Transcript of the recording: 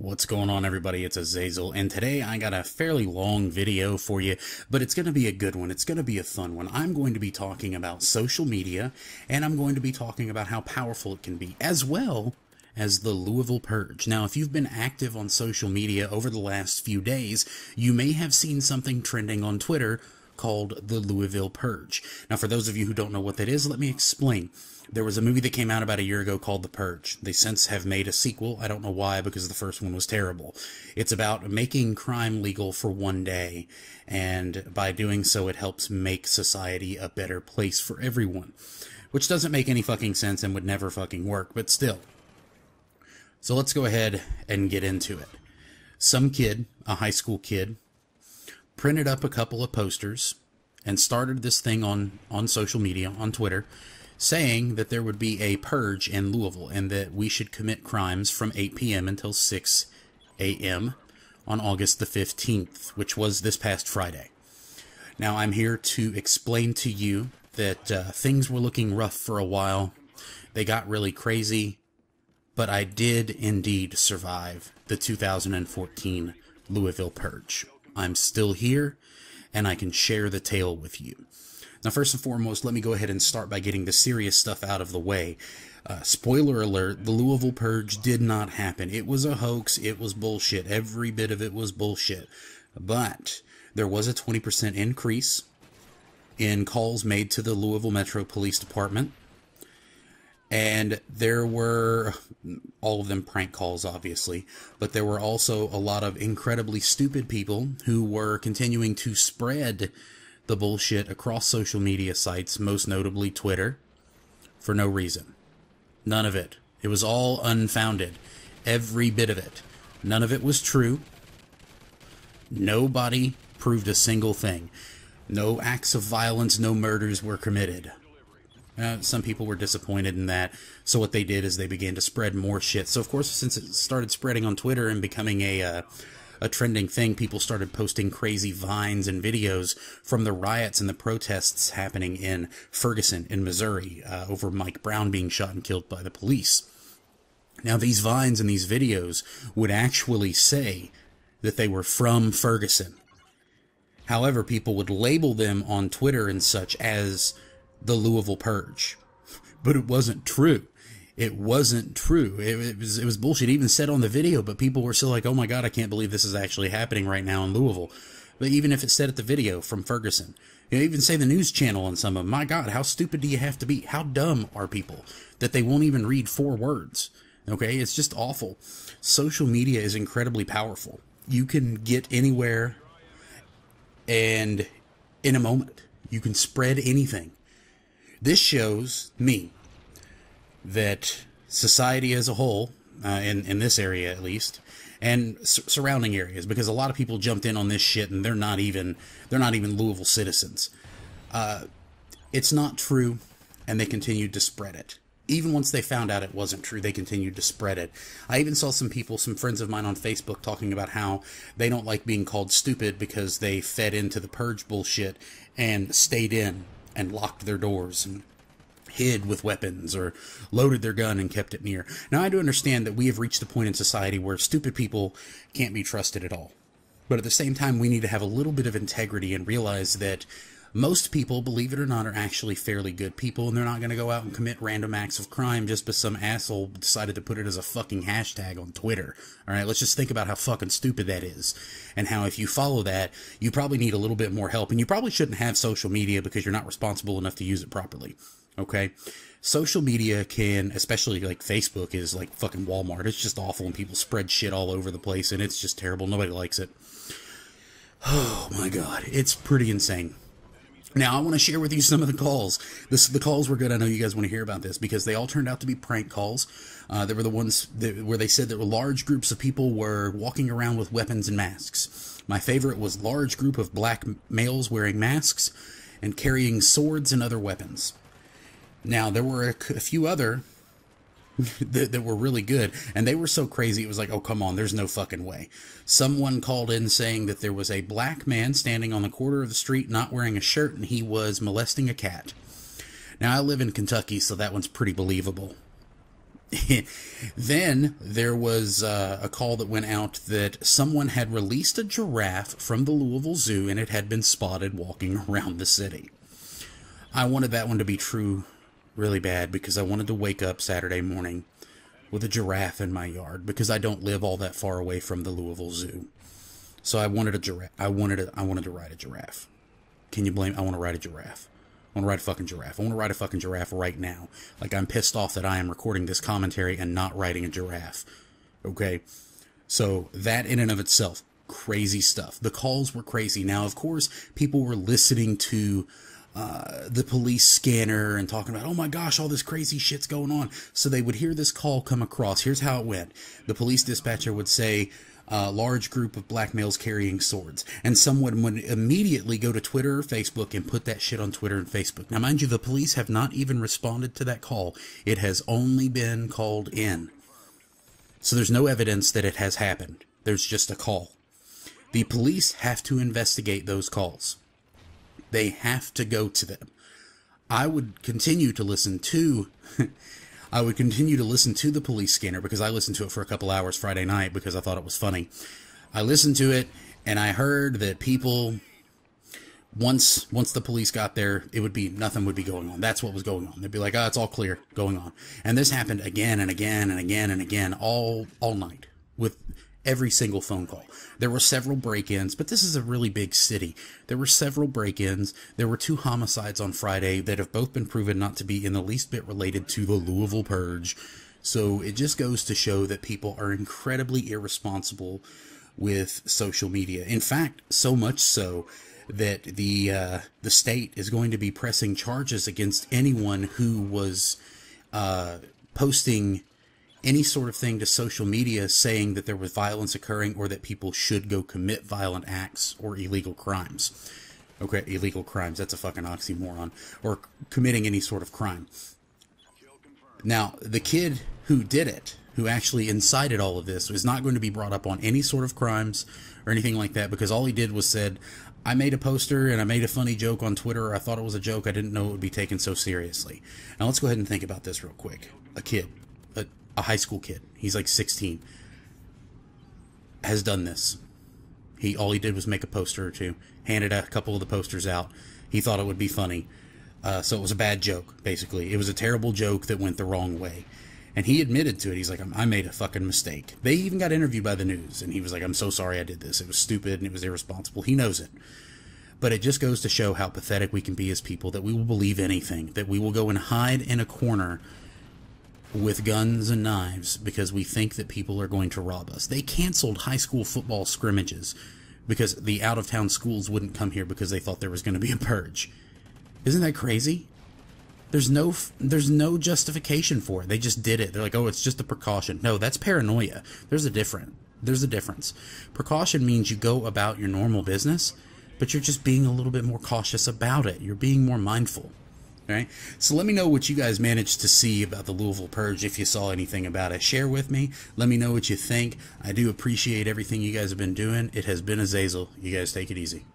What's going on, everybody? It's Azazel, and today I got a fairly long video for you, but it's going to be a good one. It's going to be a fun one. I'm going to be talking about social media, and I'm going to be talking about how powerful it can be, as well as the Louisville Purge. Now, if you've been active on social media over the last few days, you may have seen something trending on Twitter called the Louisville Purge. Now, for those of you who don't know what that is, let me explain. There was a movie that came out about a year ago called The Purge. They since have made a sequel. I don't know why, because the first one was terrible. It's about making crime legal for one day, and by doing so, it helps make society a better place for everyone. Which doesn't make any fucking sense and would never fucking work, but still. So let's go ahead and get into it. Some kid, a high school kid, printed up a couple of posters and started this thing on social media, on Twitter, saying that there would be a purge in Louisville and that we should commit crimes from 8 p.m. until 6 a.m. on August the 15th, which was this past Friday. Now, I'm here to explain to you that things were looking rough for a while. They got really crazy, but I did indeed survive the 2014 Louisville Purge. I'm still here, and I can share the tale with you. Now, first and foremost, let me go ahead and start by getting the serious stuff out of the way. Spoiler alert, the Louisville Purge did not happen. It was a hoax. It was bullshit. Every bit of it was bullshit. But there was a 20% increase in calls made to the Louisville Metro Police Department. And there were, all of them prank calls, obviously, but there were also a lot of incredibly stupid people who were continuing to spread the bullshit across social media sites, most notably Twitter, for no reason. None of it. It was all unfounded. Every bit of it. None of it was true. Nobody proved a single thing. No acts of violence, no murders were committed. Some people were disappointed in that, so what they did is they began to spread more shit. So, of course, since it started spreading on Twitter and becoming a trending thing, people started posting crazy vines and videos from the riots and the protests happening in Ferguson, in Missouri, over Mike Brown being shot and killed by the police. Now, these vines and these videos would actually say that they were from Ferguson. However, people would label them on Twitter and such as the Louisville Purge. But it wasn't true. It wasn't true. It was bullshit. It even said on the video, but people were still like, oh my god, I can't believe this is actually happening right now in Louisville. But even if it said at the video from Ferguson, you know, even say the news channel on some of them, my god, how stupid do you have to be? How dumb are people that they won't even read 4 words? Okay, it's just awful. Social media is incredibly powerful. You can get anywhere and in a moment. You can spread anything. This shows me that society as a whole, in this area at least, and surrounding areas, because a lot of people jumped in on this shit and they're not even Louisville citizens. It's not true, and they continued to spread it. Even once they found out it wasn't true, they continued to spread it. I even saw some people, some friends of mine on Facebook, talking about how they don't like being called stupid because they fed into the purge bullshit and stayed in and locked their doors and hid with weapons or loaded their gun and kept it near. Now, I do understand that we have reached the point in society where stupid people can't be trusted at all. But at the same time, we need to have a little bit of integrity and realize that most people, believe it or not, are actually fairly good people, and they're not going to go out and commit random acts of crime just because some asshole decided to put it as a fucking hashtag on Twitter. Alright, let's just think about how fucking stupid that is, and how if you follow that, you probably need a little bit more help, and you probably shouldn't have social media because you're not responsible enough to use it properly. Okay? Social media can, especially like Facebook, is like fucking Walmart. It's just awful, and people spread shit all over the place, and it's just terrible. Nobody likes it. Oh my god, it's pretty insane. Now, I want to share with you some of the calls. The calls were good. I know you guys want to hear about this because they all turned out to be prank calls. There were the ones where they said that large groups of people were walking around with weapons and masks. My favorite was large group of black males wearing masks and carrying swords and other weapons. Now, there were a few other that were really good, and they were so crazy it was like, oh, come on, there's no fucking way. Someone called in saying that there was a black man standing on the corner of the street not wearing a shirt, and he was molesting a cat. Now, I live in Kentucky, so that one's pretty believable. Then there was a call that went out that someone had released a giraffe from the Louisville Zoo and it had been spotted walking around the city. I wanted that one to be true really bad because I wanted to wake up Saturday morning with a giraffe in my yard because I don't live all that far away from the Louisville Zoo. So I wanted a giraffe. I wanted to ride a giraffe. Can you blame me? I want to ride a giraffe. I want to ride a fucking giraffe. I want to ride a fucking giraffe right now. Like, I'm pissed off that I am recording this commentary and not riding a giraffe. Okay? So, that in and of itself, crazy stuff. The calls were crazy. Now, of course, people were listening to the police scanner and talking about, oh my gosh, all this crazy shit's going on. So they would hear this call come across. Here's how it went. The police dispatcher would say, large group of black males carrying swords. And someone would immediately go to Twitter or Facebook and put that shit on Twitter and Facebook. Now, mind you, the police have not even responded to that call. It has only been called in. So there's no evidence that it has happened. There's just a call. The police have to investigate those calls. They have to go to them. I would continue to listen to the police scanner because I listened to it for a couple hours Friday night because I thought it was funny. I listened to it and I heard that people, once the police got there, it would be, nothing would be going on. That's what was going on. They'd be like, oh, it's all clear, going on. And this happened again and again and again and again all night with every single phone call. There were several break-ins, but this is a really big city. There were several break-ins. There were 2 homicides on Friday that have both been proven not to be in the least bit related to the Louisville Purge. So it just goes to show that people are incredibly irresponsible with social media. In fact, so much so that the state is going to be pressing charges against anyone who was posting any sort of thing to social media saying that there was violence occurring or that people should go commit violent acts or illegal crimes. Okay, illegal crimes, that's a fucking oxymoron. Or committing any sort of crime. Now, the kid who did it, who actually incited all of this, is not going to be brought up on any sort of crimes or anything like that because all he did was said, I made a poster and I made a funny joke on Twitter. I thought it was a joke. I didn't know it would be taken so seriously. Now, let's go ahead and think about this real quick. A kid. A high school kid, he's like 16, has done this. All he did was make a poster or two, handed a couple of the posters out. He thought it would be funny. So it was a bad joke, basically. It was a terrible joke that went the wrong way. And he admitted to it. He's like, I made a fucking mistake. They even got interviewed by the news, and he was like, I'm so sorry I did this. It was stupid and it was irresponsible. He knows it. But it just goes to show how pathetic we can be as people, that we will believe anything, that we will go and hide in a corner with guns and knives because we think that people are going to rob us. They canceled high school football scrimmages because the out-of-town schools wouldn't come here because they thought there was going to be a purge. Isn't that crazy? There's no justification for it. They just did it. They're like, oh, it's just a precaution. No, that's paranoia. There's a difference. Precaution means you go about your normal business, but you're just being a little bit more cautious about it. You're being more mindful. Right? So let me know what you guys managed to see about the Louisville Purge, if you saw anything about it. Share with me. Let me know what you think. I do appreciate everything you guys have been doing. It has been Azazel. You guys take it easy.